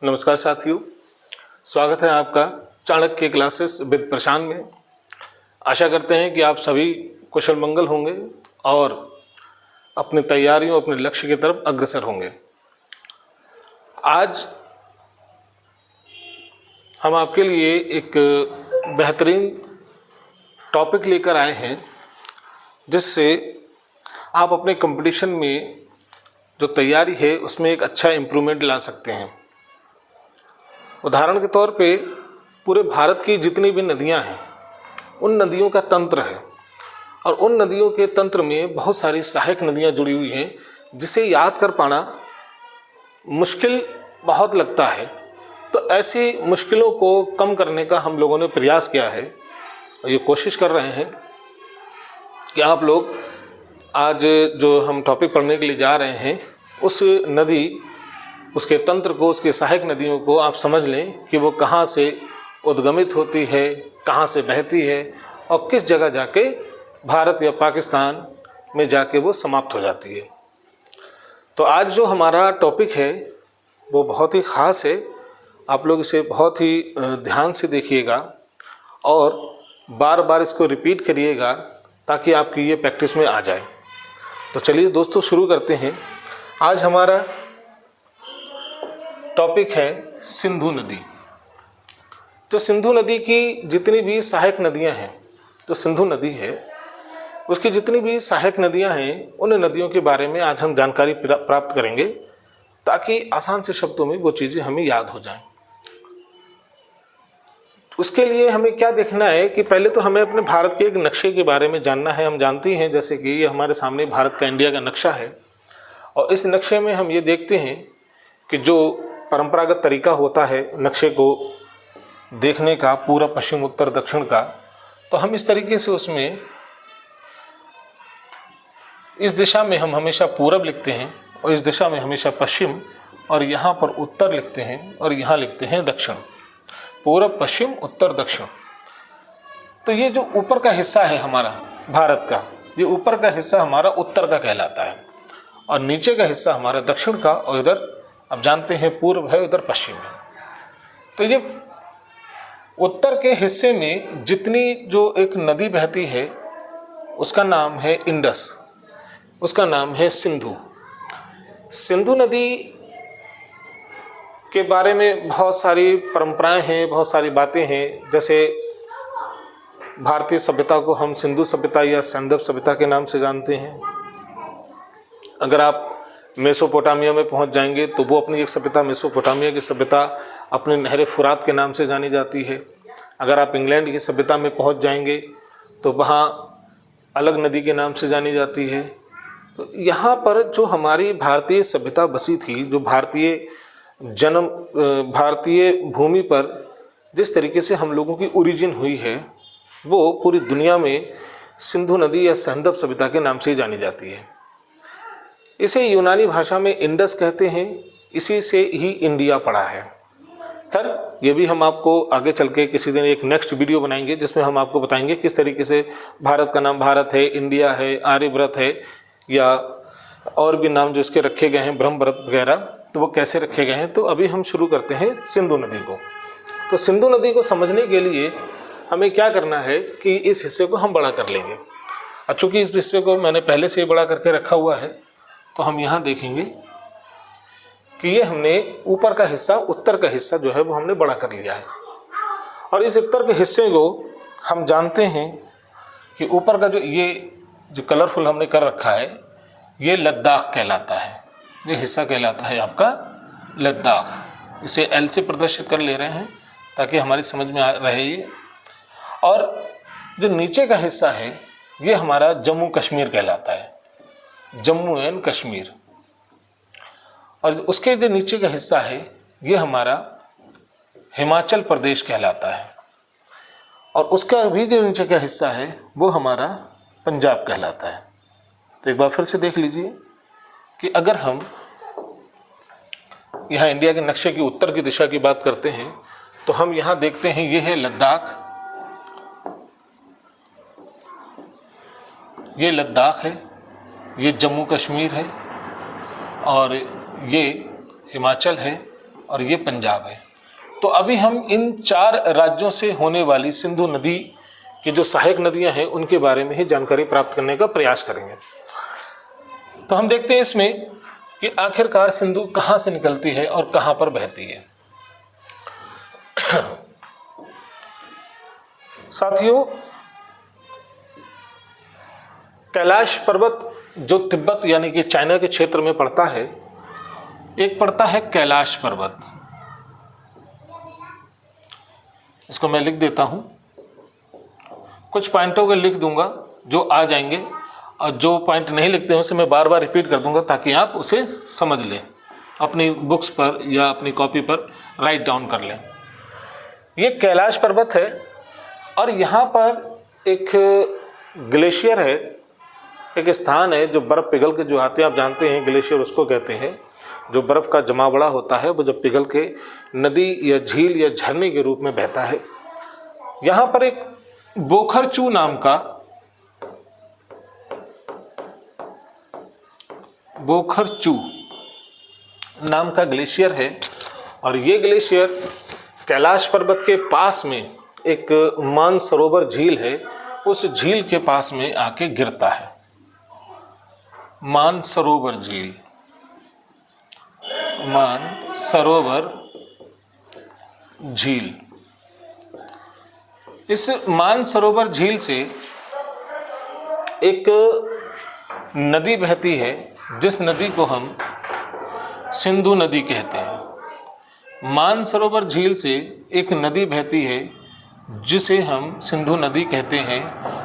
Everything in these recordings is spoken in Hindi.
नमस्कार साथियों, स्वागत है आपका चाणक्य क्लासेस विद प्रशांत में। आशा करते हैं कि आप सभी कुशल मंगल होंगे और अपनी तैयारियों अपने लक्ष्य की तरफ अग्रसर होंगे। आज हम आपके लिए एक बेहतरीन टॉपिक लेकर आए हैं जिससे आप अपने कंपटीशन में जो तैयारी है उसमें एक अच्छा इम्प्रूवमेंट ला सकते हैं। उदाहरण के तौर पे पूरे भारत की जितनी भी नदियां हैं उन नदियों का तंत्र है और उन नदियों के तंत्र में बहुत सारी सहायक नदियां जुड़ी हुई हैं जिसे याद कर पाना मुश्किल बहुत लगता है। तो ऐसी मुश्किलों को कम करने का हम लोगों ने प्रयास किया है और ये कोशिश कर रहे हैं कि आप लोग आज जो हम टॉपिक पढ़ने के लिए जा रहे हैं उस नदी, उसके तंत्र को, उसके सहायक नदियों को आप समझ लें कि वो कहाँ से उद्गमित होती है, कहाँ से बहती है और किस जगह जाके भारत या पाकिस्तान में जाके वो समाप्त हो जाती है। तो आज जो हमारा टॉपिक है वो बहुत ही ख़ास है। आप लोग इसे बहुत ही ध्यान से देखिएगा और बार बार इसको रिपीट करिएगा ताकि आपकी ये प्रैक्टिस में आ जाए। तो चलिए दोस्तों शुरू करते हैं। आज हमारा टॉपिक है सिंधु नदी। जो सिंधु नदी की जितनी भी सहायक नदियां हैं, जो सिंधु नदी है उसकी जितनी भी सहायक नदियां हैं उन नदियों के बारे में आज हम जानकारी प्राप्त करेंगे ताकि आसान से शब्दों में वो चीज़ें हमें याद हो जाएं। उसके लिए हमें क्या देखना है कि पहले तो हमें अपने भारत के एक नक्शे के बारे में जानना है। हम जानते हैं जैसे कि ये हमारे सामने भारत का, इंडिया का नक्शा है और इस नक्शे में हम ये देखते हैं कि जो परंपरागत तरीका होता है नक्शे को देखने का, पूरा पश्चिम उत्तर दक्षिण का, तो हम इस तरीके से उसमें इस दिशा में हम हमेशा पूरब लिखते हैं और इस दिशा में हमेशा पश्चिम और यहाँ पर उत्तर लिखते हैं और यहाँ लिखते हैं दक्षिण। पूरब, पश्चिम, उत्तर, दक्षिण। तो ये जो ऊपर का हिस्सा है हमारा भारत का, ये ऊपर का हिस्सा हमारा उत्तर का कहलाता है और नीचे का हिस्सा हमारा दक्षिण का और इधर अब जानते हैं पूर्व है, उधर पश्चिम है। तो ये उत्तर के हिस्से में जितनी जो एक नदी बहती है उसका नाम है इंडस, उसका नाम है सिंधु। सिंधु नदी के बारे में बहुत सारी परंपराएं हैं, बहुत सारी बातें हैं। जैसे भारतीय सभ्यता को हम सिंधु सभ्यता या सैंधव सभ्यता के नाम से जानते हैं। अगर आप मेसोपोटामिया में पहुंच जाएंगे तो वो अपनी एक सभ्यता, मेसोपोटामिया की सभ्यता अपने नहर फुरात के नाम से जानी जाती है। अगर आप इंग्लैंड की सभ्यता में पहुंच जाएंगे तो वहाँ अलग नदी के नाम से जानी जाती है। तो यहाँ पर जो हमारी भारतीय सभ्यता बसी थी, जो भारतीय भूमि पर जिस तरीके से हम लोगों की ओरिजिन हुई है वो पूरी दुनिया में सिंधु नदी या सैंधव सभ्यता के नाम से ही जानी जाती है। इसे यूनानी भाषा में इंडस कहते हैं, इसी से ही इंडिया पड़ा है। खैर ये भी हम आपको आगे चल के किसी दिन एक नेक्स्ट वीडियो बनाएंगे जिसमें हम आपको बताएंगे किस तरीके से भारत का नाम भारत है, इंडिया है, आर्यव्रत है या और भी नाम जो इसके रखे गए हैं, ब्रह्मव्रत वगैरह, तो वो कैसे रखे गए हैं। तो अभी हम शुरू करते हैं सिंधु नदी को। तो सिंधु नदी को समझने के लिए हमें क्या करना है कि इस हिस्से को हम बड़ा कर लेंगे और चूँकि इस हिस्से को मैंने पहले से ही बड़ा करके रखा हुआ है तो हम यहाँ देखेंगे कि ये हमने ऊपर का हिस्सा, उत्तर का हिस्सा जो है वो हमने बड़ा कर लिया है और इस उत्तर के हिस्से को हम जानते हैं कि ऊपर का जो कलरफुल हमने कर रखा है ये लद्दाख कहलाता है। ये हिस्सा कहलाता है आपका लद्दाख। इसे एल से प्रदर्शित कर ले रहे हैं ताकि हमारी समझ में रहे ये। और जो नीचे का हिस्सा है ये हमारा जम्मू कश्मीर कहलाता है, जम्मू एंड कश्मीर। और उसके जो नीचे का हिस्सा है ये हमारा हिमाचल प्रदेश कहलाता है और उसका भी जो नीचे का हिस्सा है वो हमारा पंजाब कहलाता है। तो एक बार फिर से देख लीजिए कि अगर हम यहाँ इंडिया के नक्शे की उत्तर की दिशा की बात करते हैं तो हम यहाँ देखते हैं ये है लद्दाख, ये लद्दाख है, ये जम्मू कश्मीर है और ये हिमाचल है और ये पंजाब है। तो अभी हम इन 4 राज्यों से होने वाली सिंधु नदी की जो सहायक नदियां हैं उनके बारे में ही जानकारी प्राप्त करने का प्रयास करेंगे। तो हम देखते हैं इसमें कि आखिरकार सिंधु कहाँ से निकलती है और कहाँ पर बहती है। साथियों, कैलाश पर्वत जो तिब्बत यानी कि चाइना के क्षेत्र में पड़ता है, एक पड़ता है कैलाश पर्वत। इसको मैं लिख देता हूं, कुछ पॉइंटों को लिख दूंगा जो आ जाएंगे, और जो पॉइंट नहीं लिखते हैं उसे मैं बार बार रिपीट कर दूंगा ताकि आप उसे समझ लें, अपनी बुक्स पर या अपनी कॉपी पर राइट डाउन कर लें। ये कैलाश पर्वत है और यहाँ पर एक ग्लेशियर है, एक स्थान है जो बर्फ़ पिघल के जो आते हैं, आप जानते हैं ग्लेशियर उसको कहते हैं, जो बर्फ़ का जमावड़ा होता है वो जब पिघल के नदी या झील या झरने के रूप में बहता है। यहाँ पर एक बोखरचू नाम का ग्लेशियर है और ये ग्लेशियर कैलाश पर्वत के पास में एक मानसरोवर झील है, उस झील के पास में आके गिरता है। मानसरोवर झील, मानसरोवर झील, इस मानसरोवर झील से एक नदी बहती है जिस नदी को हम सिंधु नदी कहते हैं। मानसरोवर झील से एक नदी बहती है जिसे हम सिंधु नदी कहते हैं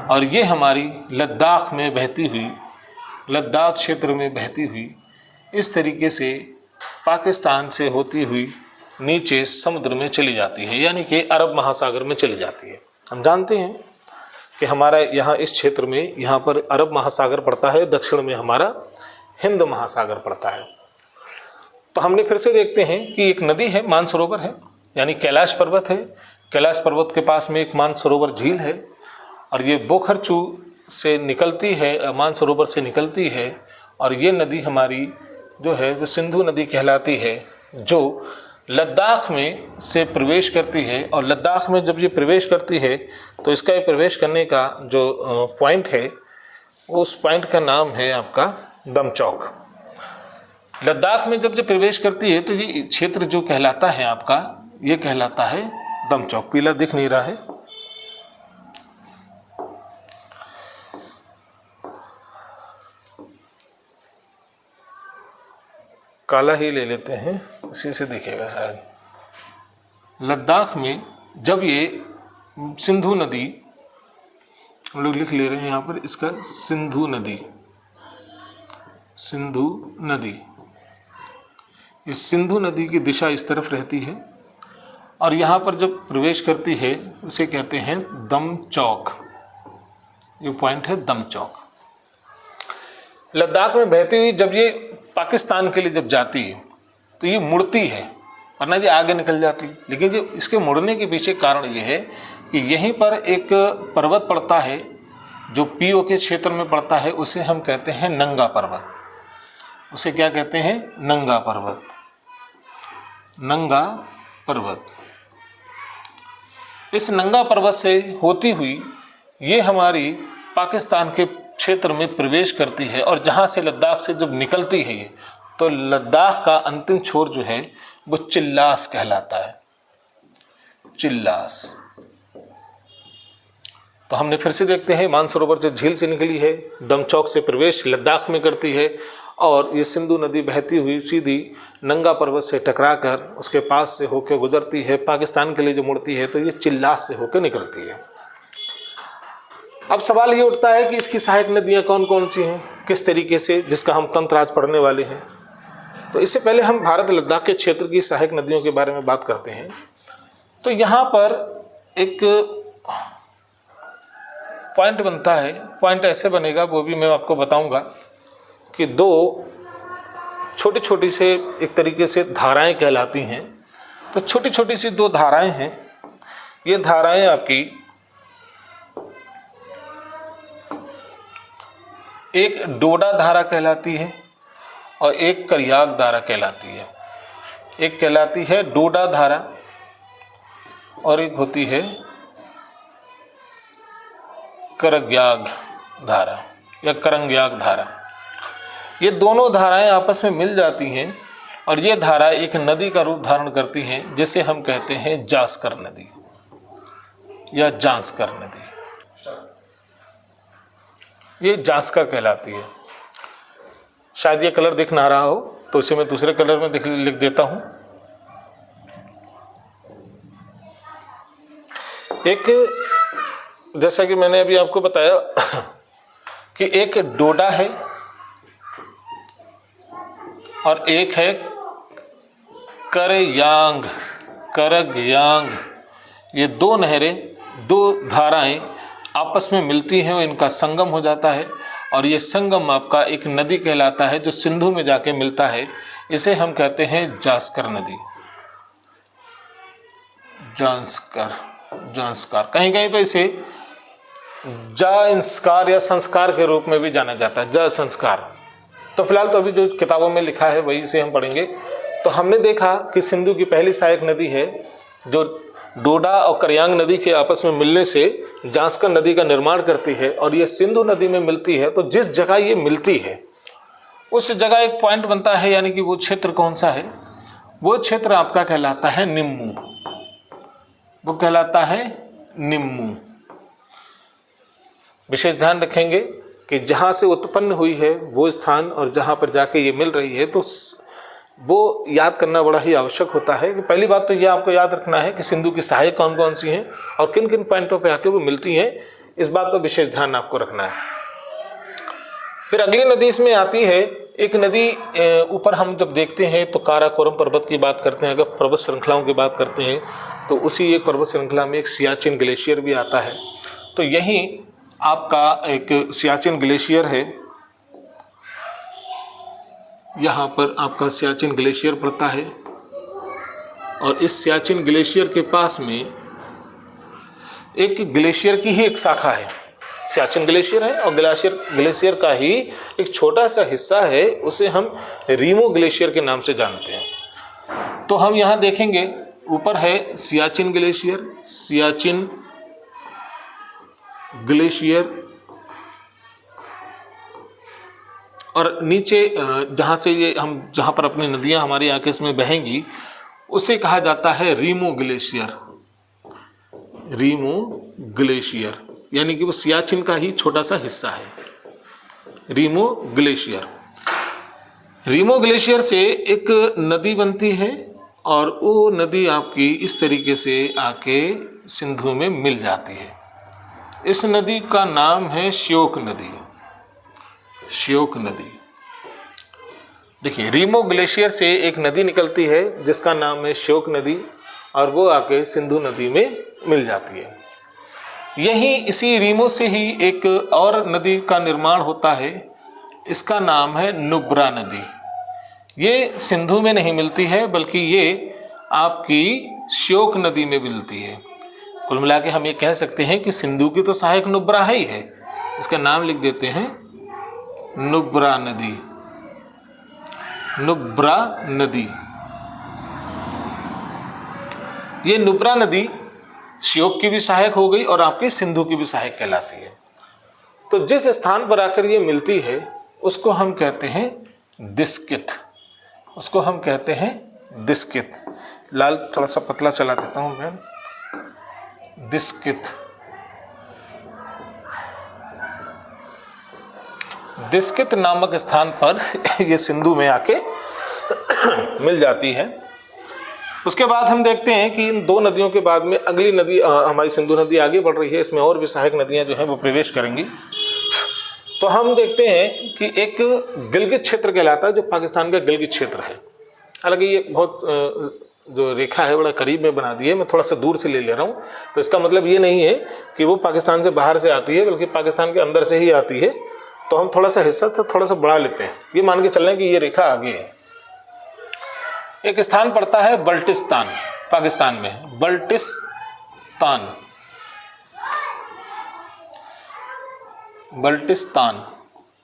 और ये हमारी लद्दाख में बहती हुई, लद्दाख क्षेत्र में बहती हुई इस तरीके से पाकिस्तान से होती हुई नीचे समुद्र में चली जाती है, यानी कि अरब महासागर में चली जाती है। हम जानते हैं कि हमारा यहाँ इस क्षेत्र में यहाँ पर अरब महासागर पड़ता है, दक्षिण में हमारा हिंद महासागर पड़ता है। तो हमने फिर से देखते हैं कि एक नदी है, मानसरोवर है, यानी कैलाश पर्वत है। कैलाश पर्वत के पास में एक मानसरोवर झील है और ये बोखरचू से निकलती है, मानसरोवर से निकलती है और ये नदी हमारी जो है वो सिंधु नदी कहलाती है, जो लद्दाख में से प्रवेश करती है। और लद्दाख में जब ये प्रवेश करती है तो इसका ये प्रवेश करने का जो पॉइंट है उस पॉइंट का नाम है आपका दमचौक। लद्दाख में जब ये प्रवेश करती है तो ये क्षेत्र जो कहलाता है आपका, ये कहलाता है दमचौक। पीला दिख नहीं रहा है, काला ही ले लेते हैं, इसी से दिखेगा शायद। लद्दाख में जब ये सिंधु नदी, हम लोग लिख ले रहे हैं यहाँ पर इसका सिंधु नदी, सिंधु नदी, इस सिंधु नदी की दिशा इस तरफ रहती है और यहाँ पर जब प्रवेश करती है उसे कहते हैं दमचौक। ये पॉइंट है दमचौक। लद्दाख में बहती हुई जब ये पाकिस्तान के लिए जब जाती है तो ये मुड़ती है, वरना ये आगे निकल जाती। लेकिन जो इसके मुड़ने के पीछे कारण ये है कि यहीं पर एक पर्वत पड़ता है जो पीओ के क्षेत्र में पड़ता है, उसे हम कहते हैं नंगा पर्वत। उसे क्या कहते हैं? नंगा पर्वत। नंगा पर्वत। इस नंगा पर्वत से होती हुई ये हमारी पाकिस्तान के क्षेत्र में प्रवेश करती है और जहाँ से लद्दाख से जब निकलती है ये, तो लद्दाख का अंतिम छोर जो है वो चिल्लास कहलाता है। चिल्लास। तो हमने फिर से देखते हैं, मानसरोवर से झील से निकली है, दमचौक से प्रवेश लद्दाख में करती है और ये सिंधु नदी बहती हुई सीधी नंगा पर्वत से टकराकर उसके पास से होकर गुजरती है, पाकिस्तान के लिए जो मुड़ती है तो ये चिल्लास से होकर निकलती है। अब सवाल ये उठता है कि इसकी सहायक नदियाँ कौन कौन सी हैं, किस तरीके से, जिसका हम तंत्र आज पढ़ने वाले हैं। तो इससे पहले हम भारत लद्दाख के क्षेत्र की सहायक नदियों के बारे में बात करते हैं। तो यहाँ पर एक पॉइंट बनता है, पॉइंट ऐसे बनेगा, वो भी मैं आपको बताऊंगा कि दो छोटी छोटी से एक तरीके से धाराएं कहलाती हैं। तो छोटी छोटी सी दो धाराएं हैं। ये धाराएं आपकी एक डोडा धारा कहलाती है और एक करयाग धारा कहलाती है। एक कहलाती है डोडा धारा और एक होती है करग्याग धारा या करंग्याग धारा। ये दोनों धाराएं आपस में मिल जाती हैं और ये धारा एक नदी का रूप धारण करती हैं जिसे हम कहते हैं जास्कर नदी या जांस्कर नदी। ये जास्कर कहलाती है। शायद ये कलर दिख ना रहा हो तो इसे मैं दूसरे कलर में लिख देता हूं। एक, जैसा कि मैंने अभी आपको बताया कि एक डोडा है और एक है करयांग, करग्यांग। ये दो नहरें, दो धाराएं आपस में मिलती हैं और इनका संगम हो जाता है और ये संगम आपका एक नदी कहलाता है जो सिंधु में जाके मिलता है। इसे हम कहते हैं जास्कर नदी, जांस्कर, जांस्कार। कहीं कहीं पे इसे जांस्कार या संस्कार के रूप में भी जाना जाता है, जा संस्कार। तो फिलहाल तो अभी जो किताबों में लिखा है वही से हम पढ़ेंगे। तो हमने देखा कि सिंधु की पहली सहायक नदी है जो डोडा और करयांग नदी के आपस में मिलने से जांस्कर नदी का निर्माण करती है और ये सिंधु नदी में मिलती है। तो जिस जगह ये मिलती है उस जगह एक पॉइंट बनता है, यानी कि वो क्षेत्र कौन सा है? वो क्षेत्र आपका कहलाता है निम्मू। वो कहलाता है निम्मू। विशेष ध्यान रखेंगे कि जहाँ से उत्पन्न हुई है वो स्थान और जहाँ पर जाके ये मिल रही है, तो वो याद करना बड़ा ही आवश्यक होता है। कि पहली बात तो ये आपको याद रखना है कि सिंधु की सहायक कौन कौन सी हैं और किन किन पॉइंटों पे आके वो मिलती हैं, इस बात पर विशेष ध्यान आपको रखना है। फिर अगली नदी इसमें आती है, एक नदी ऊपर हम जब देखते हैं तो काराकोरम पर्वत की बात करते हैं। अगर पर्वत श्रृंखलाओं की बात करते हैं तो उसी एक पर्वत श्रृंखला में एक सियाचिन ग्लेशियर भी आता है। तो यहीं आपका एक सियाचिन ग्लेशियर है, यहाँ पर आपका सियाचिन ग्लेशियर पड़ता है और इस सियाचिन ग्लेशियर के पास में एक ग्लेशियर की ही एक शाखा है। सियाचिन ग्लेशियर है और ग्लेशियर का ही एक छोटा सा हिस्सा है, उसे हम रीमो ग्लेशियर के नाम से जानते हैं। तो हम यहाँ देखेंगे ऊपर है सियाचिन ग्लेशियर, सियाचिन ग्लेशियर, और नीचे जहाँ से ये हम जहाँ पर अपनी नदियाँ हमारी आके इसमें बहेंगी उसे कहा जाता है रीमो ग्लेशियर। रीमो ग्लेशियर यानी कि वो सियाचिन का ही छोटा सा हिस्सा है, रीमो ग्लेशियर। रीमो ग्लेशियर से एक नदी बनती है और वो नदी आपकी इस तरीके से आके सिंधु में मिल जाती है। इस नदी का नाम है श्योक नदी, श्योक नदी। देखिए, रीमो ग्लेशियर से एक नदी निकलती है जिसका नाम है श्योक नदी और वो आके सिंधु नदी में मिल जाती है। यहीं इसी रीमो से ही एक और नदी का निर्माण होता है, इसका नाम है नुब्रा नदी। ये सिंधु में नहीं मिलती है बल्कि ये आपकी श्योक नदी में मिलती है। कुल मिला के हम ये कह सकते हैं कि सिंधु की तो सहायक नुब्रा ही है, इसका नाम लिख देते हैं नुब्रा नदी, नुब्रा नदी। ये नुब्रा नदी श्योक की भी सहायक हो गई और आपके सिंधु की भी सहायक कहलाती है। तो जिस स्थान पर आकर ये मिलती है उसको हम कहते हैं दिस्कित, उसको हम कहते हैं दिस्कित। लाल थोड़ा सा पतला चला देता हूं मैं, दिस्कित। दिस्कित नामक स्थान पर ये सिंधु में आके मिल जाती है। उसके बाद हम देखते हैं कि इन दो नदियों के बाद में अगली नदी हमारी सिंधु नदी आगे बढ़ रही है, इसमें और भी सहायक नदियां जो हैं वो प्रवेश करेंगी। तो हम देखते हैं कि एक गिलगित क्षेत्र कहलाता है जो पाकिस्तान का गिलगित क्षेत्र है। हालांकि ये बहुत जो रेखा है बड़ा करीब में बना दी है, मैं थोड़ा सा दूर से ले रहा हूँ। तो इसका मतलब ये नहीं है कि वो पाकिस्तान से बाहर से आती है बल्कि पाकिस्तान के अंदर से ही आती है। तो हम थोड़ा सा हिस्सा से थोड़ा सा बढ़ा लेते हैं, ये मान के चल रहे हैं कि ये रेखा आगे है। एक स्थान पड़ता है बल्टिस्तान, पाकिस्तान में बल्टिस्तान, बल्टिस्तान।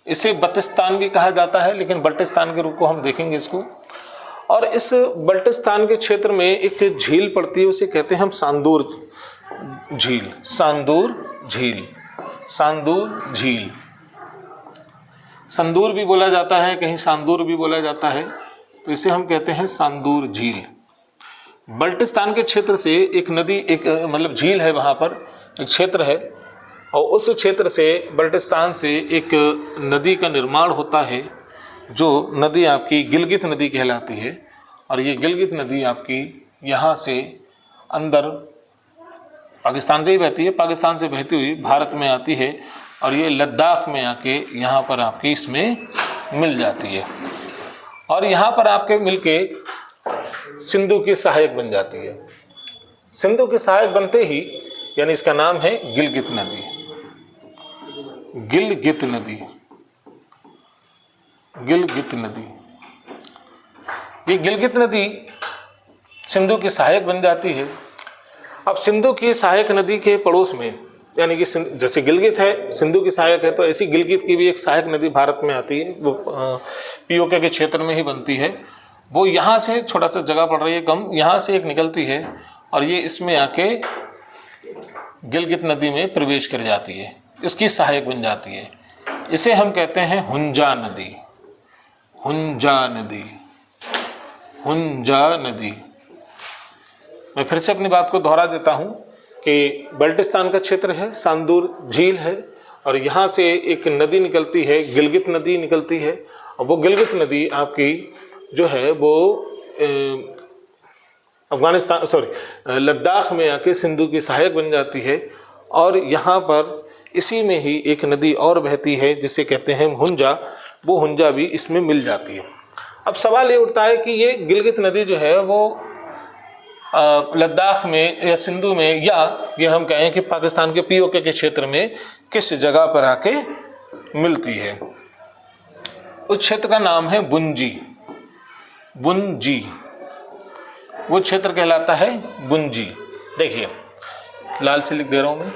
इसे बल्टिस्तान भी कहा जाता है लेकिन बल्टिस्तान के रूप को हम देखेंगे इसको। और इस बल्टिस्तान के क्षेत्र में एक झील पड़ती है, उसे कहते हैं हम सांदूर झील। सांदूर झील, सांदूर झील, संदूर भी बोला जाता है, कहीं सांदूर भी बोला जाता है, तो इसे हम कहते हैं सांदूर झील। बल्टिस्तान के क्षेत्र से एक नदी, एक मतलब झील है, वहाँ पर एक क्षेत्र है, और उस क्षेत्र से बल्टिस्तान से एक नदी का निर्माण होता है, जो नदी आपकी गिलगित नदी कहलाती है। और ये गिलगित नदी आपकी यहाँ से अंदर पाकिस्तान से ही बहती है, पाकिस्तान से बहती हुई भारत में आती है, और ये लद्दाख में आके यहाँ पर आपकी इसमें मिल जाती है, और यहाँ पर आपके मिलके सिंधु की सहायक बन जाती है। सिंधु की सहायक बनते ही यानी इसका नाम है गिलगित नदी। गिलगित नदी, गिलगित नदी, ये गिलगित नदी सिंधु की सहायक बन जाती है। अब सिंधु की सहायक नदी के पड़ोस में, यानी कि जैसे गिलगित है सिंधु की सहायक है, तो ऐसी गिलगित की भी एक सहायक नदी भारत में आती है, वो पीओके के क्षेत्र में ही बनती है। वो यहाँ से छोटा सा जगह पड़ रही है कम, यहाँ से एक निकलती है और ये इसमें आके गिलगित नदी में प्रवेश कर जाती है, इसकी सहायक बन जाती है। इसे हम कहते हैं हुंजा नदी। हुंजा नदी, हुंजा नदी। मैं फिर से अपनी बात को दोहरा देता हूँ कि बल्टिस्तान का क्षेत्र है, सांदूर झील है, और यहाँ से एक नदी निकलती है, गिलगित नदी निकलती है, और वो गिलगित नदी आपकी जो है वो अफगानिस्तान लद्दाख में आके सिंधु की सहायक बन जाती है। और यहाँ पर इसी में ही एक नदी और बहती है जिसे कहते हैं हुंजा, वो हुंजा भी इसमें मिल जाती है। अब सवाल ये उठता है कि ये गिलगित नदी जो है वो लद्दाख में या सिंधु में, या ये हम कहें कि पाकिस्तान के पीओके के क्षेत्र में किस जगह पर आके मिलती है। उस क्षेत्र का नाम है बुंजी। बुंजी, वो क्षेत्र कहलाता है बुंजी। देखिए लाल से लिख दे रहा हूं मैं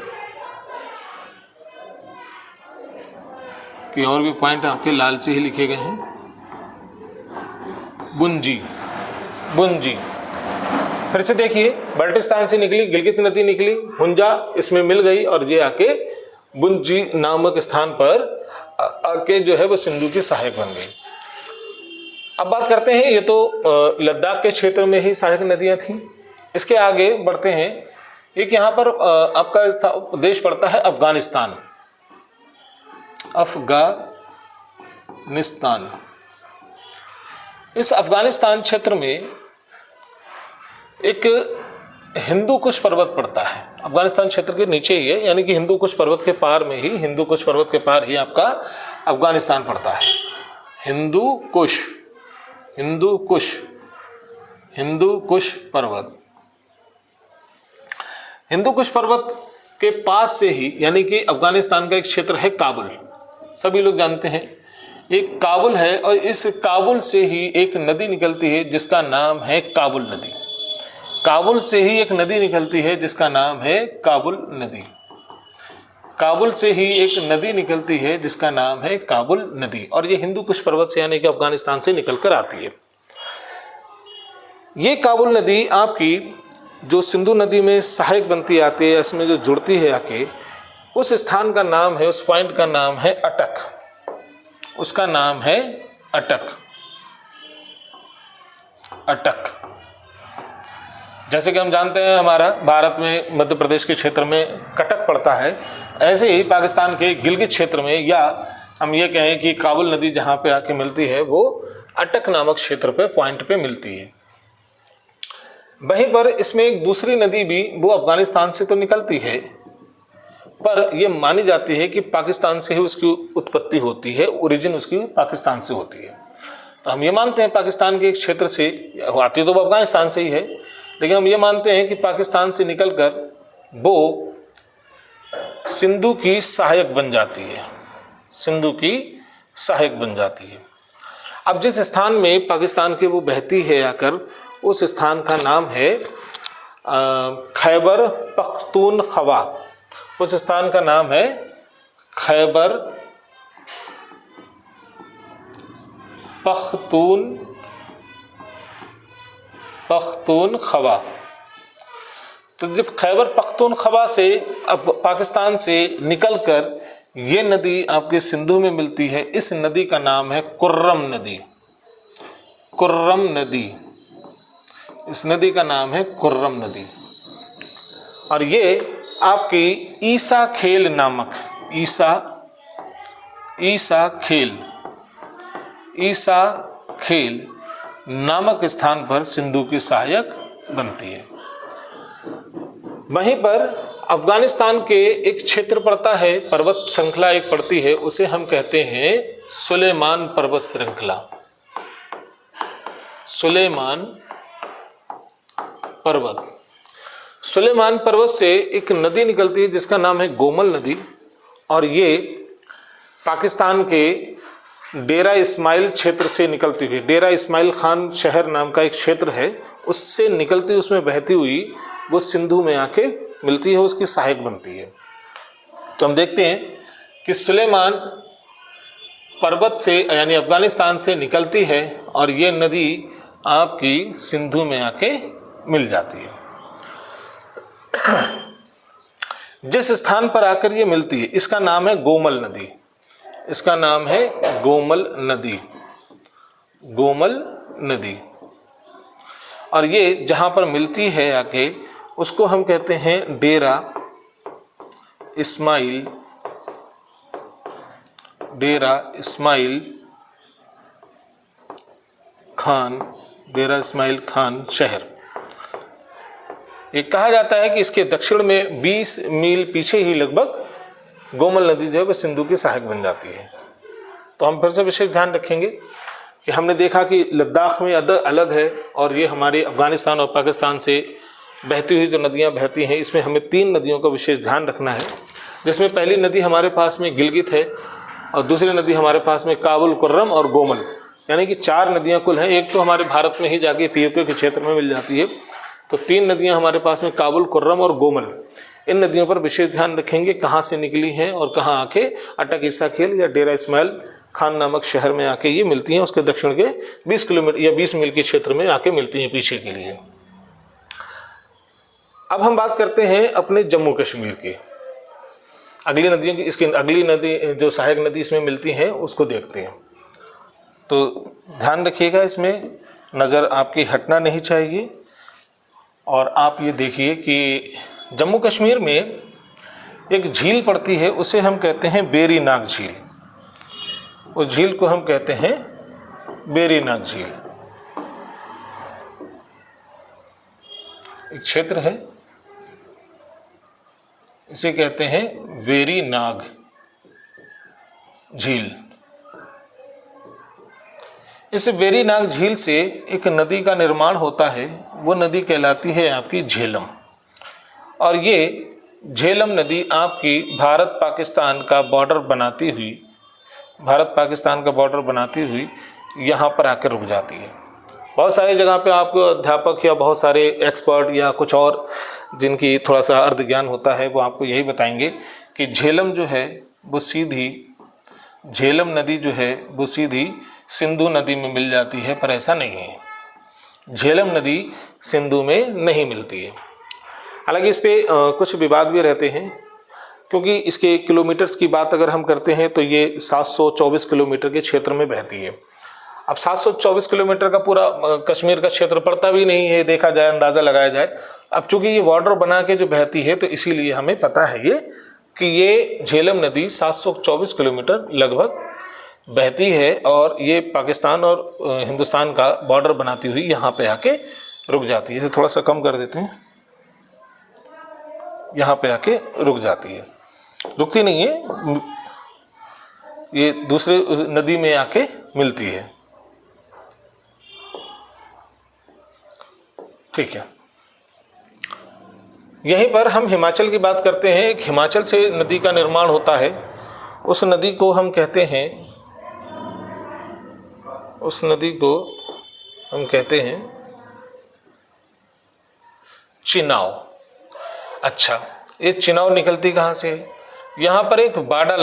कि और भी पॉइंट आपके लाल से ही लिखे गए हैं। बुंजी, बुंजी। फिर से देखिए, बल्टिस्तान से निकली गिलगित नदी, निकली हुंजा इसमें मिल गई, और ये आके बुंजी नामक स्थान पर आके जो है वो सिंधु की सहायक बन गई। अब बात करते हैं, ये तो लद्दाख के क्षेत्र में ही सहायक नदियां थीं। इसके आगे बढ़ते हैं, एक यहाँ पर आपका देश पड़ता है अफगानिस्तान। अफगानिस्तान, इस अफगानिस्तान क्षेत्र में एक हिंदू कुश पर्वत पड़ता है। अफगानिस्तान क्षेत्र के नीचे ही है, यानी कि हिंदू कुश पर्वत के पार में ही, हिंदू कुश पर्वत के पार ही आपका अफगानिस्तान पड़ता है। हिंदू कुश, हिंदू कुश, हिंदू कुश पर्वत। हिंदू कुश पर्वत के पास से ही, यानी कि अफगानिस्तान का एक क्षेत्र है काबुल, सभी लोग जानते हैं। एक काबुल है, और इस काबुल से ही एक नदी निकलती है जिसका नाम है काबुल नदी। काबुल से ही एक नदी निकलती है जिसका नाम है काबुल नदी। काबुल से ही एक नदी निकलती है जिसका नाम है काबुल नदी, और ये हिंदू कुश पर्वत से यानी कि अफगानिस्तान से निकलकर आती है। ये काबुल नदी आपकी जो सिंधु नदी में सहायक बनती आती है, इसमें जो जुड़ती है आके, उस स्थान का नाम है, उस पॉइंट का नाम है अटक। उसका नाम है अटक। अटक, जैसे कि हम जानते हैं हमारा भारत में मध्य प्रदेश के क्षेत्र में कटक पड़ता है, ऐसे ही पाकिस्तान के गिलगित क्षेत्र में, या हम ये कहें कि काबुल नदी जहाँ पे आके मिलती है वो अटक नामक क्षेत्र पे, पॉइंट पे मिलती है। वहीं पर इसमें एक दूसरी नदी भी वो अफगानिस्तान से तो निकलती है, पर यह मानी जाती है कि पाकिस्तान से ही उसकी उत्पत्ति होती है, ओरिजिन उसकी पाकिस्तान से होती है। तो हम ये मानते हैं पाकिस्तान के एक क्षेत्र से आती तो वो अफगानिस्तान से ही है, लेकिन हम ये मानते हैं कि पाकिस्तान से निकलकर वो सिंधु की सहायक बन जाती है, सिंधु की सहायक बन जाती है। अब जिस स्थान में पाकिस्तान के वो बहती है आकर, उस स्थान का नाम है खैबर पख्तूनख्वा। उस स्थान का नाम है खैबर पख्तूनख्वा। तो जब खैबर पख्तूनख्वा से अब पाकिस्तान से निकलकर ये नदी आपके सिंधु में मिलती है, इस नदी का नाम है कुर्रम नदी। कुर्रम नदी, इस नदी का नाम है कुर्रम नदी। और ये आपकी ईसा खेल नामक, ईसा खेल नामक स्थान पर सिंधु की सहायक बनती है। वहीं पर अफगानिस्तान के एक क्षेत्र पड़ता है, पर्वत श्रृंखला एक पड़ती है, उसे हम कहते हैं सुलेमान पर्वत श्रृंखला। सुलेमान पर्वत, सुलेमान पर्वत से एक नदी निकलती है जिसका नाम है गोमल नदी, और ये पाकिस्तान के डेरा इस्माइल क्षेत्र से निकलती हुई, डेरा इस्माइल खान शहर नाम का एक क्षेत्र है, उससे निकलती, उसमें बहती हुई वो सिंधु में आके मिलती है, उसकी सहायक बनती है। तो हम देखते हैं कि सुलेमान पर्वत से यानी अफगानिस्तान से निकलती है और ये नदी आपकी सिंधु में आके मिल जाती है। जिस स्थान पर आकर ये मिलती है इसका नाम है गोमल नदी, इसका नाम है गोमल नदी, गोमल नदी। और ये जहाँ पर मिलती है आके उसको हम कहते हैं डेरा इस्माइल, डेरा इस्माइल खान, डेरा इस्माइल खान शहर। ये कहा जाता है कि इसके दक्षिण में 20 मील पीछे ही लगभग गोमल नदी जो है वह सिंधु की सहायक बन जाती है। तो हम फिर से विशेष ध्यान रखेंगे कि हमने देखा कि लद्दाख में अलग है और ये हमारे अफगानिस्तान और पाकिस्तान से बहती हुई जो नदियां बहती हैं, इसमें हमें 3 नदियों का विशेष ध्यान रखना है, जिसमें पहली नदी हमारे पास में गिलगित है और दूसरी नदी हमारे पास में काबुल, कुर्रम और गोमल, यानी कि 4 नदियाँ कुल हैं। एक तो हमारे भारत में ही जाके पीओके के क्षेत्र में मिल जाती है, तो 3 नदियाँ हमारे पास में काबुल, कुर्रम और गोमल। इन नदियों पर विशेष ध्यान रखेंगे कहाँ से निकली हैं और कहाँ आके अटक ईसा खेल या डेरा इस्माइल खान नामक शहर में आके ये मिलती हैं, उसके दक्षिण के 20 किलोमीटर या 20 मील के क्षेत्र में आके मिलती हैं पीछे के लिए। अब हम बात करते हैं अपने जम्मू कश्मीर की अगली नदियों की। इसकी अगली नदी जो सहायक नदी इसमें मिलती हैं उसको देखते हैं। तो ध्यान रखिएगा, इसमें नज़र आपकी हटना नहीं चाहिए। और आप ये देखिए कि जम्मू कश्मीर में एक झील पड़ती है, उसे हम कहते हैं बेरी नाग झील। उस झील को हम कहते हैं बेरी नाग झील। एक क्षेत्र है, इसे कहते हैं वेरी नाग झील। इस वेरी नाग झील से एक नदी का निर्माण होता है, वो नदी कहलाती है आपकी झेलम। और ये झेलम नदी आपकी भारत पाकिस्तान का बॉर्डर बनाती हुई, भारत पाकिस्तान का बॉर्डर बनाती हुई यहाँ पर आकर रुक जाती है। बहुत सारी जगह पे आपको अध्यापक या बहुत सारे एक्सपर्ट या कुछ और जिनकी थोड़ा सा अर्ध ज्ञान होता है वो आपको यही बताएंगे कि झेलम जो है वो सीधी, झेलम नदी जो है वो सीधी सिंधु नदी में मिल जाती है, पर ऐसा नहीं है। झेलम नदी सिंधु में नहीं मिलती है। हालांकि इस पे कुछ विवाद भी रहते हैं, क्योंकि इसके किलोमीटर्स की बात अगर हम करते हैं तो ये 724 किलोमीटर के क्षेत्र में बहती है। अब 724 किलोमीटर का पूरा कश्मीर का क्षेत्र पड़ता भी नहीं है, देखा जाए, अंदाज़ा लगाया जाए। अब चूंकि ये बॉर्डर बना के जो बहती है तो इसीलिए हमें पता है ये कि ये झेलम नदी 724 किलोमीटर लगभग बहती है और ये पाकिस्तान और हिंदुस्तान का बॉर्डर बनाती हुई यहाँ पे आके रुक जाती है। इसे थोड़ा सा कम कर देते हैं, यहाँ पे आके रुक जाती है, रुकती नहीं है, ये दूसरे नदी में आके मिलती है। ठीक है, यहीं पर हम हिमाचल की बात करते हैं। एक हिमाचल से नदी का निर्माण होता है, उस नदी को हम कहते हैं, उस नदी को हम कहते हैं चिनाव। अच्छा, ये चिनाव निकलती कहाँ से? यहाँ पर एक बाड़ा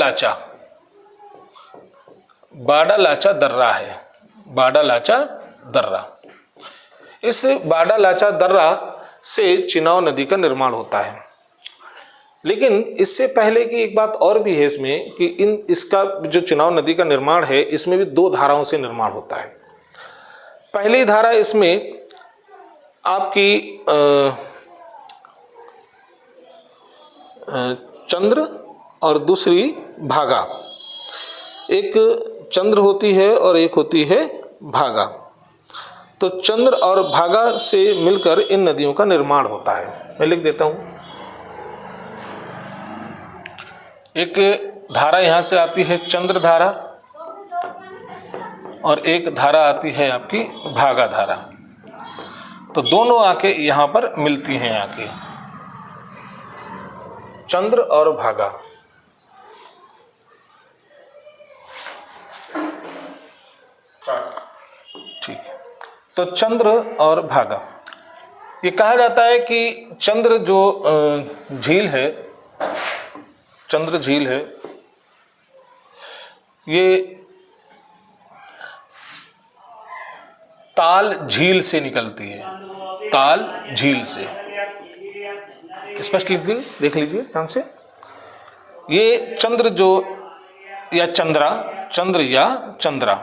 लाचा दर्रा है, बाड़ा लाचा दर्रा। इस बाड़ा लाचा दर्रा से चिनाव नदी का निर्माण होता है। लेकिन इससे पहले की एक बात और भी है इसमें कि इसका जो चिनाव नदी का निर्माण है, इसमें भी दो धाराओं से निर्माण होता है। पहली धारा इसमें आपकी चंद्र और दूसरी भागा। एक चंद्र होती है और एक होती है भागा। तो चंद्र और भागा से मिलकर इन नदियों का निर्माण होता है। मैं लिख देता हूं। एक धारा यहां से आती है चंद्र धारा और एक धारा आती है आपकी भागा धारा। तो दोनों आके यहां पर मिलती हैं, आके चंद्र और भागा। ठीक है, तो चंद्र और भागा, ये कहा जाता है कि चंद्र जो झील है, चंद्र झील है, ये ताल झील से निकलती है। ताल झील से स्पष्ट लिख दी, देख लीजिए ध्यान से। ये चंद्र जो या चंद्रा, चंद्र या चंद्रा,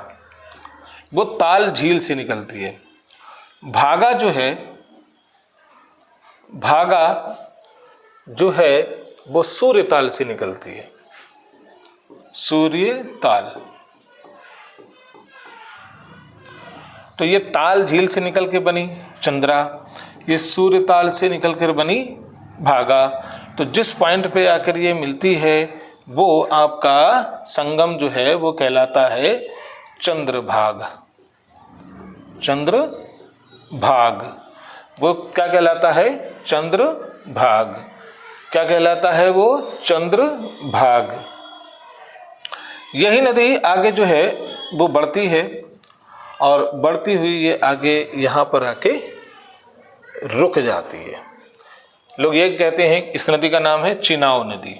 वो ताल झील से निकलती है। भागा जो है, भागा जो है वो सूर्य ताल से निकलती है। सूर्य ताल। तो ये ताल झील से निकल के बनी चंद्रा, ये सूर्य ताल से निकलकर बनी भागा। तो जिस पॉइंट पे आकर ये मिलती है वो आपका संगम जो है वो कहलाता है चंद्रभाग। चंद्रभाग वो क्या कहलाता है? चंद्रभाग। क्या कहलाता है वो? चंद्रभाग। यही नदी आगे जो है वो बढ़ती है और बढ़ती हुई ये आगे यहाँ पर आके रुक जाती है। लोग ये कहते हैं इस नदी का नाम है चिनाव नदी।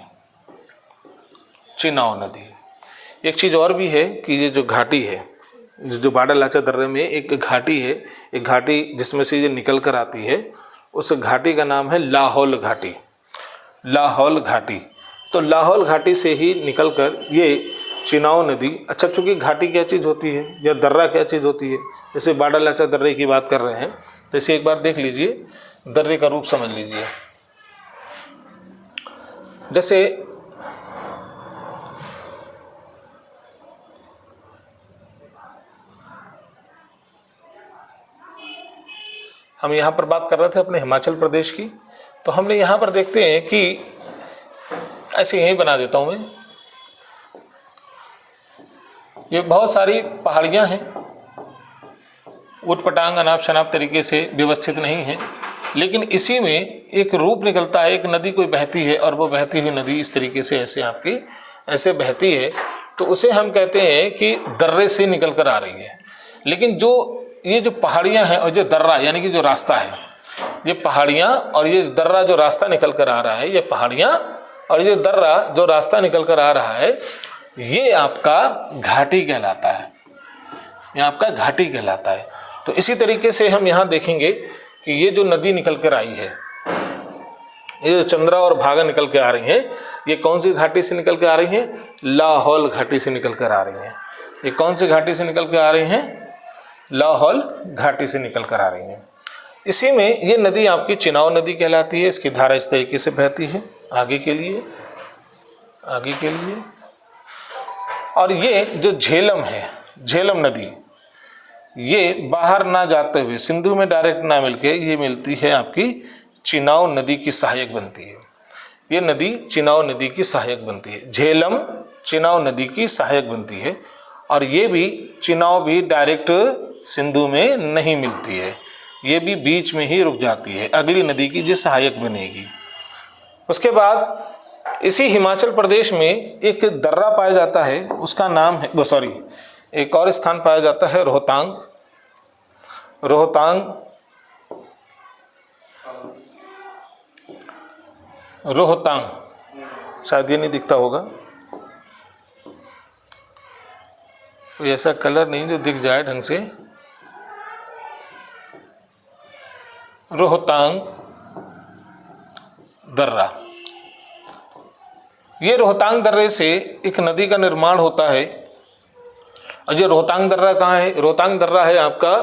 चिनाव नदी। एक चीज़ और भी है कि ये जो घाटी है, जो बाड़ा लाचा दर्रे में एक घाटी है, एक घाटी जिसमें से ये निकल कर आती है, उस घाटी का नाम है लाहौल घाटी। लाहौल घाटी। तो लाहौल घाटी से ही निकलकर ये चिनाव नदी, अच्छा चूंकि घाटी क्या चीज़ होती है या दर्रा क्या चीज़ होती है, जैसे बाड़ा लाचा दर्रे की बात कर रहे हैं, जैसे एक बार देख लीजिए, दर्रे का रूप समझ लीजिए। जैसे हम यहाँ पर बात कर रहे थे अपने हिमाचल प्रदेश की, तो हमने यहाँ पर देखते हैं कि ऐसे यहीं बना देता हूँ मैं, ये बहुत सारी पहाड़ियाँ हैं, उटपटांग अनाप शनाप तरीके से व्यवस्थित नहीं है, लेकिन इसी में एक रूप निकलता है, एक नदी कोई बहती है और वो बहती हुई नदी इस तरीके से ऐसे आपकी ऐसे बहती है, तो उसे हम कहते हैं कि दर्रे से निकल कर आ रही है। लेकिन जो ये जो पहाड़ियाँ हैं और जो दर्रा यानी कि जो रास्ता है, ये पहाड़ियाँ और ये दर्रा जो रास्ता निकल कर आ रहा है, ये पहाड़ियाँ और ये दर्रा जो रास्ता निकल कर आ रहा है, ये आपका घाटी कहलाता है। ये आपका घाटी कहलाता है। तो इसी तरीके से हम यहाँ देखेंगे कि ये जो नदी निकल कर आई है, ये जो चंद्रा और भागा निकल के आ रही हैं, ये कौन सी घाटी से निकल के आ रही हैं? लाहौल घाटी से निकल कर आ रही हैं। ये कौन सी घाटी से निकल के आ रही हैं? लाहौल घाटी से निकल कर आ रही हैं। इसी में ये नदी आपकी चिनाव नदी कहलाती है। इसकी धारा इस तरीके से बहती है आगे के लिए, आगे के लिए। और ये जो झेलम है, झेलम नदी, ये बाहर ना जाते हुए सिंधु में डायरेक्ट ना मिलके ये मिलती है आपकी चिनाव नदी की सहायक बनती है। ये नदी चिनाव नदी की सहायक बनती है। झेलम चिनाव नदी की सहायक बनती है और ये भी चिनाव भी डायरेक्ट सिंधु में नहीं मिलती है, ये भी बीच में ही रुक जाती है, अगली नदी की जो सहायक बनेगी। उसके बाद इसी हिमाचल प्रदेश में एक दर्रा पाया जाता है, उसका नाम है एक और स्थान पाया जाता है रोहतांग। रोहतांग, रोहतांग, शायद ये नहीं दिखता होगा, कोई ऐसा कलर नहीं जो दिख जाए ढंग से। रोहतांग दर्रा। ये रोहतांग दर्रे से एक नदी का निर्माण होता है। और ये रोहतांग दर्रा कहाँ है? रोहतांग दर्रा है आपका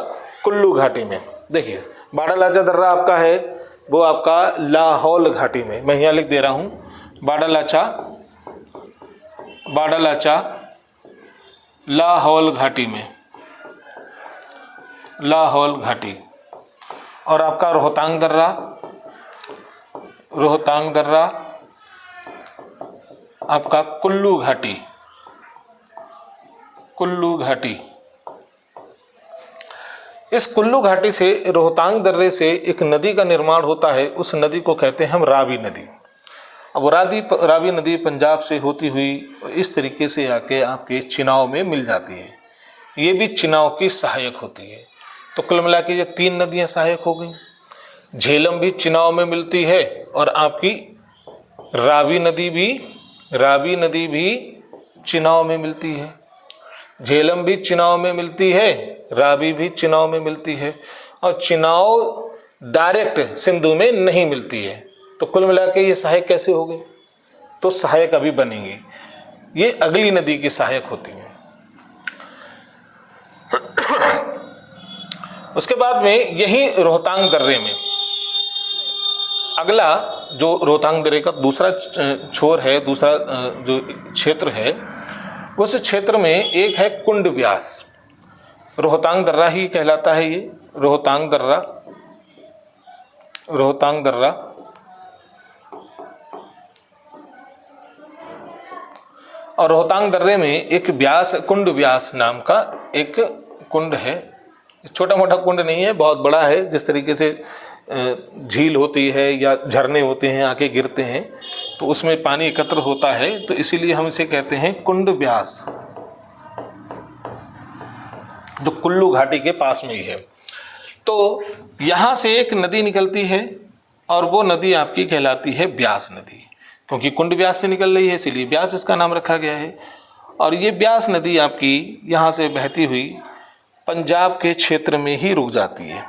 कुल्लू घाटी में। देखिए बाड़ालाचा दर्रा आपका है वो आपका लाहौल घाटी में, मैं यहाँ लिख दे रहा हूँ बाड़ालाचा लाहौल घाटी में, लाहौल घाटी। और आपका रोहतांग दर्रा आपका कुल्लू घाटी। इस कुल्लू घाटी से रोहतांग दर्रे से एक नदी का निर्माण होता है, उस नदी को कहते हैं हम रावी नदी। अब रावी नदी पंजाब से होती हुई इस तरीके से आके आपके चिनाव में मिल जाती है। ये भी चिनाव की सहायक होती है। तो कुल मिला के ये 3 नदियाँ सहायक हो गई। झेलम भी चिनाव में मिलती है और आपकी रावी नदी भी चिनाव में मिलती है। झेलम भी चिनाव में मिलती है, रावी भी चिनाव में मिलती है, और चिनाव डायरेक्ट सिंधु में नहीं मिलती है। तो कुल मिला के ये सहायक कैसे हो गई? तो सहायक अभी बनेंगे, ये अगली नदी की सहायक होती हैं। उसके बाद में यही रोहतांग दर्रे में अगला जो रोहतांग दर्रे का दूसरा छोर है, दूसरा जो क्षेत्र है, उस क्षेत्र में एक है कुंड व्यास। रोहतांग दर्रा ही कहलाता है ये, रोहतांग दर्रा। और रोहतांग दर्रे में एक कुंड व्यास नाम का एक कुंड है। छोटा मोटा कुंड नहीं है, बहुत बड़ा है। जिस तरीके से झील होती है या झरने होते हैं आके गिरते हैं तो उसमें पानी एकत्र होता है, तो इसीलिए हम इसे कहते हैं कुंड व्यास, जो कुल्लू घाटी के पास में ही है। तो यहाँ से एक नदी निकलती है और वो नदी आपकी कहलाती है ब्यास नदी, क्योंकि कुंड व्यास से निकल रही है इसीलिए ब्यास इसका नाम रखा गया है। और ये ब्यास नदी आपकी यहाँ से बहती हुई पंजाब के क्षेत्र में ही रुक जाती है।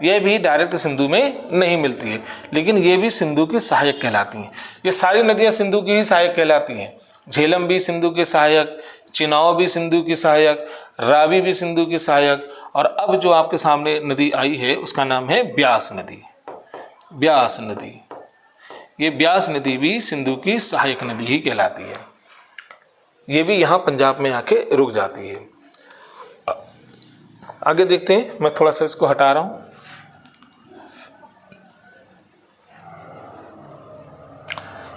ये भी डायरेक्ट सिंधु में नहीं मिलती है, लेकिन ये भी सिंधु की सहायक कहलाती हैं। ये सारी नदियाँ सिंधु की ही सहायक कहलाती हैं। झेलम भी सिंधु की सहायक, चिनाव भी सिंधु की सहायक, रावी भी सिंधु की सहायक, और अब जो आपके सामने नदी आई है उसका नाम है ब्यास नदी। ये ब्यास नदी भी सिंधु की सहायक नदी ही कहलाती है। ये भी यहाँ पंजाब में आके रुक जाती है। आगे देखते हैं, मैं थोड़ा सा इसको हटा रहा हूँ।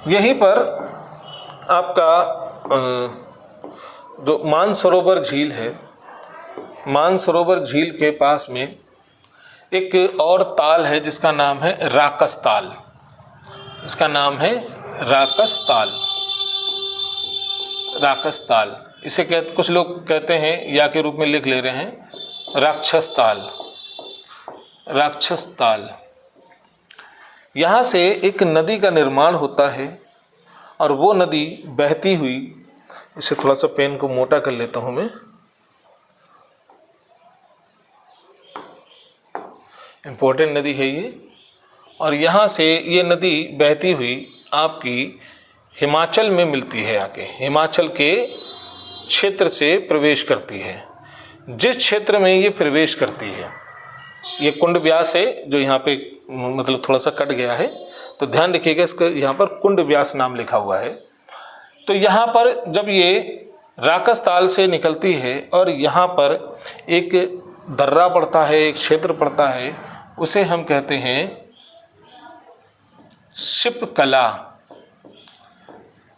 यहीं पर आपका जो मानसरोवर झील है, मानसरोवर झील के पास में एक और ताल है जिसका नाम है राकस ताल। इसका नाम है राकस ताल। इसे कुछ लोग कहते हैं या के रूप में लिख ले रहे हैं राक्षस ताल। यहाँ से एक नदी का निर्माण होता है और वो नदी बहती हुई, इसे थोड़ा सा पेन को मोटा कर लेता हूँ मैं, इम्पोर्टेंट नदी है ये। और यहाँ से ये नदी बहती हुई आपकी हिमाचल में मिलती है, आके हिमाचल के क्षेत्र से प्रवेश करती है। जिस क्षेत्र में ये प्रवेश करती है, ये कुंड व्यास है जो यहाँ पे मतलब थोड़ा सा कट गया है, तो ध्यान रखिएगा, इसका यहाँ पर कुंड व्यास नाम लिखा हुआ है। तो यहाँ पर जब ये राकस ताल से निकलती है और यहाँ पर एक दर्रा पड़ता है, एक क्षेत्र पड़ता है, उसे हम कहते हैं शिपकला।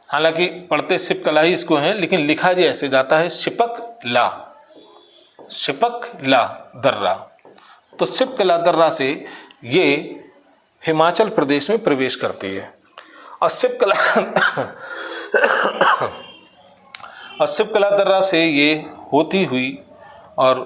हालांकि पढ़ते शिपकला ही इसको है, लेकिन लिखा जी ऐसे जाता है शिपकला दर्रा। तो शिपकला दर्रा से ये हिमाचल प्रदेश में प्रवेश करती है। और शिपकला दर्रा से ये होती हुई और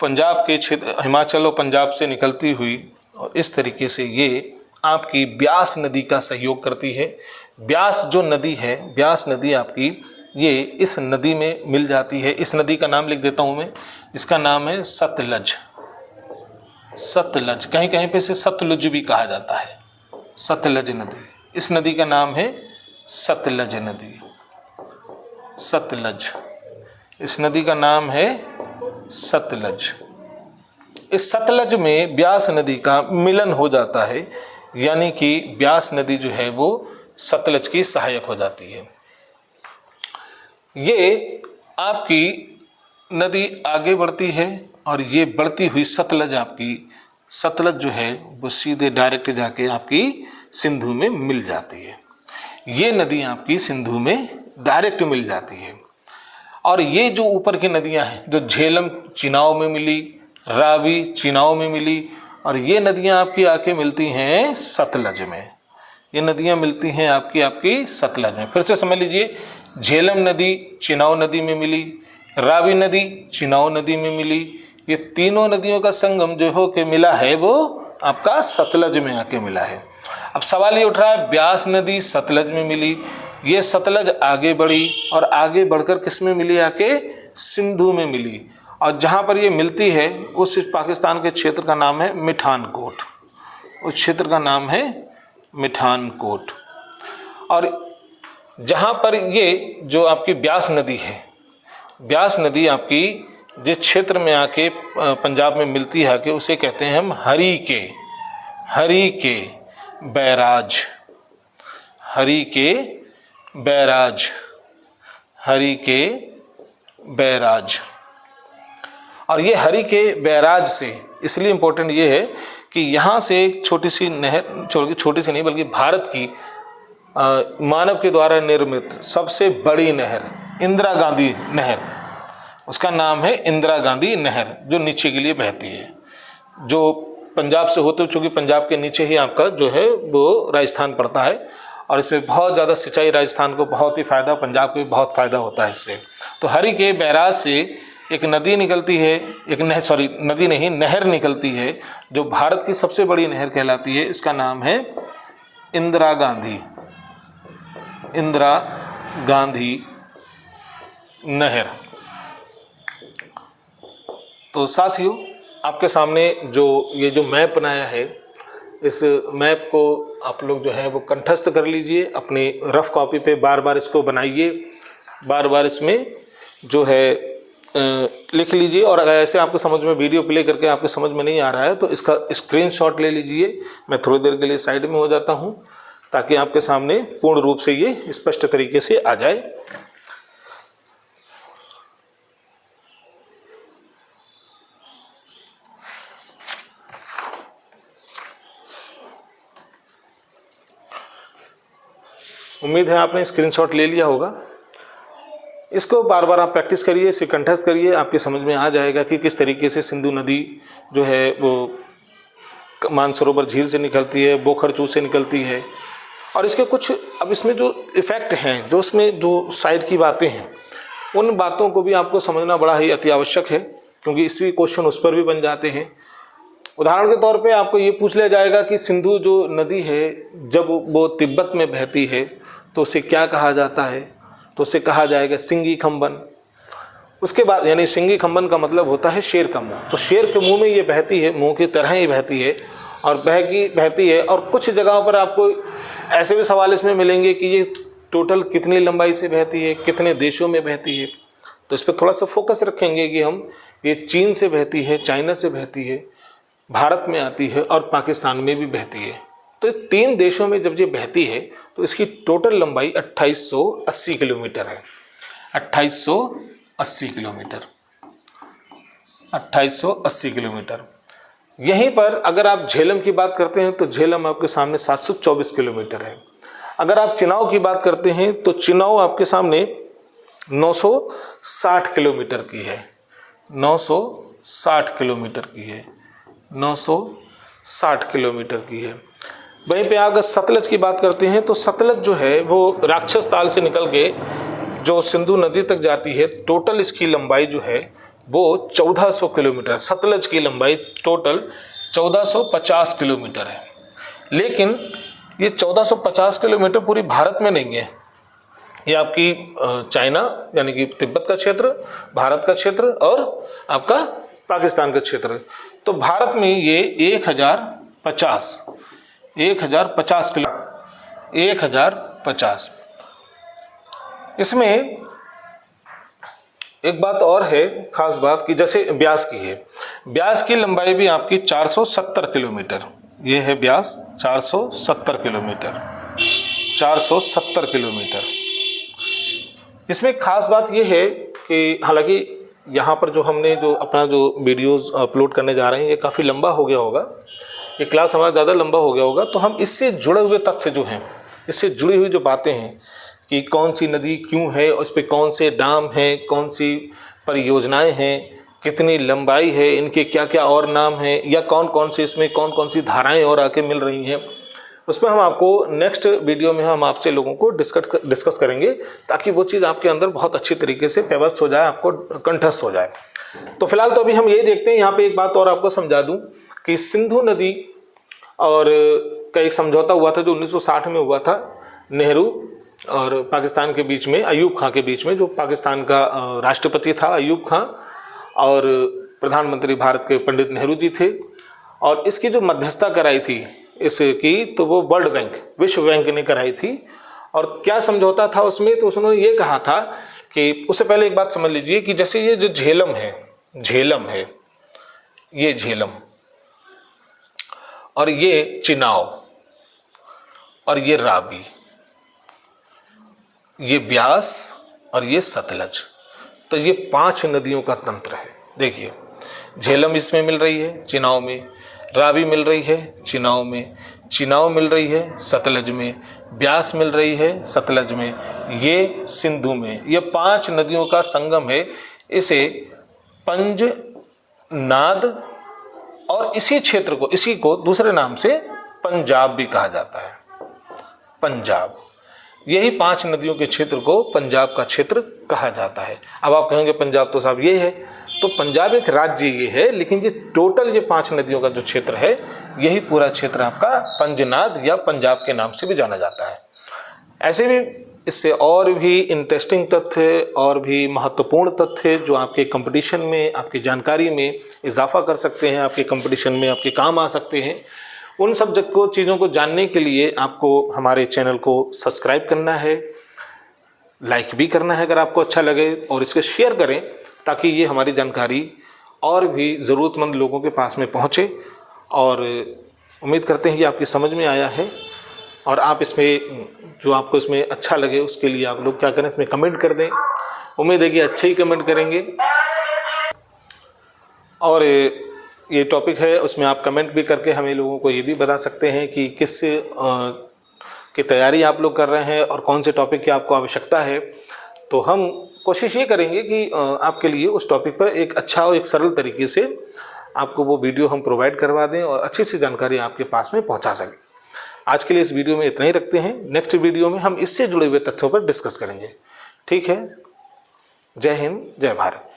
पंजाब के क्षेत्र, हिमाचल और पंजाब से निकलती हुई, और इस तरीके से ये आपकी ब्यास नदी का सहयोग करती है। ब्यास जो नदी है, ब्यास नदी आपकी ये इस नदी में मिल जाती है। इस नदी का नाम लिख देता हूँ मैं, इसका नाम है सतलज। सतलज, कहीं कहीं पे इसे सतलुज भी कहा जाता है, सतलज नदी। इस नदी का नाम है सतलज नदी, सतलज, इस नदी का नाम है सतलज। इस सतलज में ब्यास नदी का मिलन हो जाता है, यानी कि ब्यास नदी जो है वो सतलज की सहायक हो जाती है। ये आपकी नदी आगे बढ़ती है और ये बढ़ती हुई सतलज, आपकी सतलज जो है वो सीधे डायरेक्ट जाके आपकी सिंधु में मिल जाती है। ये नदी आपकी सिंधु में डायरेक्ट मिल जाती है। और ये जो ऊपर की नदियां हैं, जो झेलम चिनाव में मिली, रावी चिनाव में मिली, और ये नदियां आपकी आके मिलती हैं सतलज में। ये नदियां मिलती हैं आपकी सतलज में। फिर से समझ लीजिए, झेलम नदी चिनाव नदी में मिली, रावी नदी चिनाव नदी में मिली, ये तीनों नदियों का संगम जो हो के मिला है वो आपका सतलज में आके मिला है। अब सवाल ये उठ रहा है, ब्यास नदी सतलज में मिली, ये सतलज आगे बढ़ी और आगे बढ़कर किस में मिली, आके सिंधु में मिली। और जहाँ पर ये मिलती है उस पाकिस्तान के क्षेत्र का नाम है मिठानकोट, उस क्षेत्र का नाम है मिठानकोट। और जहाँ पर ये जो आपकी ब्यास नदी है, ब्यास नदी आपकी जिस क्षेत्र में आके पंजाब में मिलती है आके, उसे कहते हैं हम हरी के बैराज, हरी के बैराज, हरी के बैराज। और ये हरी के बैराज से इसलिए इम्पोर्टेंट ये है कि यहाँ से एक छोटी सी नहर, छोटी सी नहीं बल्कि भारत की मानव के द्वारा निर्मित सबसे बड़ी नहर इंदिरा गांधी नहर, उसका नाम है इंदिरा गांधी नहर, जो नीचे के लिए बहती है, जो पंजाब से होते हुए, चूँकि पंजाब के नीचे ही आपका जो है वो राजस्थान पड़ता है, और इसमें बहुत ज़्यादा सिंचाई, राजस्थान को बहुत ही फ़ायदा, पंजाब को भी बहुत फ़ायदा होता है इससे। तो हरी के बैराज से एक नदी निकलती है, एक नदी नहीं, नहर निकलती है, जो भारत की सबसे बड़ी नहर कहलाती है। इसका नाम है इंदिरा गांधी, इंदिरा गांधी नहर। तो साथियों, आपके सामने ये जो मैप बनाया है, इस मैप को आप लोग जो है वो कंठस्थ कर लीजिए, अपनी रफ कॉपी पे बार बार इसको बनाइए, बार बार इसमें जो है लिख लीजिए। और अगर ऐसे आपको समझ में वीडियो प्ले करके आपको समझ में नहीं आ रहा है तो इसका स्क्रीनशॉट ले लीजिए। मैं थोड़ी देर के लिए साइड में हो जाता हूं ताकि आपके सामने पूर्ण रूप से ये स्पष्ट तरीके से आ जाए। उम्मीद है आपने स्क्रीनशॉट ले लिया होगा। इसको बार बार आप प्रैक्टिस करिए, इसे कंठस्थ करिए, आपके समझ में आ जाएगा कि किस तरीके से सिंधु नदी जो है वो मानसरोवर झील से निकलती है, बोखरचू से निकलती है। और इसके कुछ, अब इसमें जो इफ़ेक्ट हैं, जो इसमें जो साइड की बातें हैं, उन बातों को भी आपको समझना बड़ा ही अति आवश्यक है, क्योंकि इसलिए क्वेश्चन उस पर भी बन जाते हैं। उदाहरण के तौर पे आपको ये पूछ लिया जाएगा कि सिंधु जो नदी है जब वो तिब्बत में बहती है तो उसे क्या कहा जाता है, तो उसे कहा जाएगा सिंगी खंबन। उसके बाद, यानी सिंगी खंबन का मतलब होता है शेर का मुंह, तो शेर के मुंह में ये बहती है, मुंह की तरह ही बहती है और बहती है। और कुछ जगहों पर आपको ऐसे भी सवाल इसमें मिलेंगे कि ये टोटल कितनी लंबाई से बहती है, कितने देशों में बहती है, तो इस पर थोड़ा सा फोकस रखेंगे कि हम ये चीन से बहती है, चाइना से बहती है, भारत में आती है और पाकिस्तान में भी बहती है। तो 3 देशों में जब ये बहती है तो इसकी टोटल लंबाई 2880 किलोमीटर है। 2880 किलोमीटर, 2880 किलोमीटर। यहीं पर अगर आप झेलम की बात करते हैं तो झेलम आपके सामने 724 किलोमीटर है। अगर आप चिनाव की बात करते हैं तो चिनाव आपके सामने 960 किलोमीटर की है, 960 किलोमीटर की है, 960 किलोमीटर की है। वहीं पे अगर सतलज की बात करते हैं तो सतलज जो है वो राक्षस ताल से निकल के जो सिंधु नदी तक जाती है, टोटल इसकी लंबाई जो है वो 1400 किलोमीटर, सतलज की लंबाई टोटल 1450 किलोमीटर है। लेकिन ये 1450 किलोमीटर पूरी भारत में नहीं है, ये आपकी चाइना यानी कि तिब्बत का क्षेत्र, भारत का क्षेत्र और आपका पाकिस्तान का क्षेत्र, तो भारत में ये 1050 किलो 1050। इसमें एक बात और है, खास बात कि जैसे ब्यास की है, ब्यास की लंबाई भी आपकी 470 किलोमीटर, ये है ब्यास 470 किलोमीटर, 470 किलोमीटर। इसमें खास बात ये है कि हालांकि यहाँ पर जो हमने जो अपना जो वीडियोस अपलोड करने जा रहे हैं ये काफ़ी लंबा हो गया होगा, ये क्लास हमारा ज़्यादा लंबा हो गया होगा, तो हम इससे जुड़े हुए तथ्य जो हैं, इससे जुड़ी हुई जो बातें हैं कि कौन सी नदी क्यों है, उस पर कौन से डैम हैं, कौन सी परियोजनाएं हैं, कितनी लंबाई है, इनके क्या क्या और नाम हैं, या कौन कौन से इसमें कौन कौन सी धाराएं और आके मिल रही हैं, उसमें हम आपको नेक्स्ट वीडियो में हम आपसे लोगों को डिस्कस करेंगे, ताकि वो चीज़ आपके अंदर बहुत अच्छी तरीके से व्यवस्थित हो जाए, आपको कंठस्थ हो जाए। तो फिलहाल तो अभी हम यही देखते हैं। यहाँ पे एक बात और आपको समझा दूं कि सिंधु नदी और का एक समझौता हुआ था जो 1960 में हुआ था, नेहरू और पाकिस्तान के बीच में, अयूब खां के बीच में, जो पाकिस्तान का राष्ट्रपति था अयूब खां और प्रधानमंत्री भारत के पंडित नेहरू जी थे। और इसकी जो मध्यस्थता कराई थी इसकी, तो वो वर्ल्ड बैंक, विश्व बैंक ने कराई थी। और क्या समझौता था उसमें, तो उसने ये कहा था कि उससे पहले एक बात समझ लीजिए कि जैसे ये जो झेलम है, ये झेलम और ये चिनाव और ये रावी, ये ब्यास और ये सतलज, तो ये 5 नदियों का तंत्र है। देखिए, झेलम इसमें मिल रही है चिनाव में, रावी मिल रही है चिनाव में, चिनाव मिल रही है सतलज में, ब्यास मिल रही है सतलज में, ये सिंधु में, ये 5 नदियों का संगम है। इसे पंजनाद और इसी क्षेत्र को, इसी को दूसरे नाम से पंजाब भी कहा जाता है। पंजाब, यही 5 नदियों के क्षेत्र को पंजाब का क्षेत्र कहा जाता है। अब आप कहेंगे पंजाब तो साहब ये है, तो पंजाब एक राज्य ये है, लेकिन ये टोटल ये 5 नदियों का जो क्षेत्र है, यही पूरा क्षेत्र आपका पंजनाद या पंजाब के नाम से भी जाना जाता है। ऐसे भी इससे और भी इंटरेस्टिंग तथ्य और भी महत्वपूर्ण तथ्य जो आपके कंपटीशन में, आपकी जानकारी में इजाफा कर सकते हैं, आपके कंपटीशन में आपके काम आ सकते हैं, उन सब चीज़ों को जानने के लिए आपको हमारे चैनल को सब्सक्राइब करना है, लाइक भी करना है अगर आपको अच्छा लगे, और इसको शेयर करें ताकि ये हमारी जानकारी और भी ज़रूरतमंद लोगों के पास में पहुँचे। और उम्मीद करते हैं कि आपकी समझ में आया है, और आप इसमें जो आपको इसमें अच्छा लगे उसके लिए आप लोग क्या करें, इसमें कमेंट कर दें। उम्मीद है कि अच्छे ही कमेंट करेंगे। और ये टॉपिक है उसमें आप कमेंट भी करके हमें लोगों को ये भी बता सकते हैं कि किस की तैयारी आप लोग कर रहे हैं और कौन से टॉपिक की आपको आवश्यकता है। तो हम कोशिश ये करेंगे कि आपके लिए उस टॉपिक पर एक अच्छा और एक सरल तरीके से आपको वो वीडियो हम प्रोवाइड करवा दें और अच्छी सी जानकारी आपके पास में पहुंचा सकें। आज के लिए इस वीडियो में इतना ही रखते हैं। नेक्स्ट वीडियो में हम इससे जुड़े हुए तथ्यों पर डिस्कस करेंगे। ठीक है, जय हिंद, जय भारत।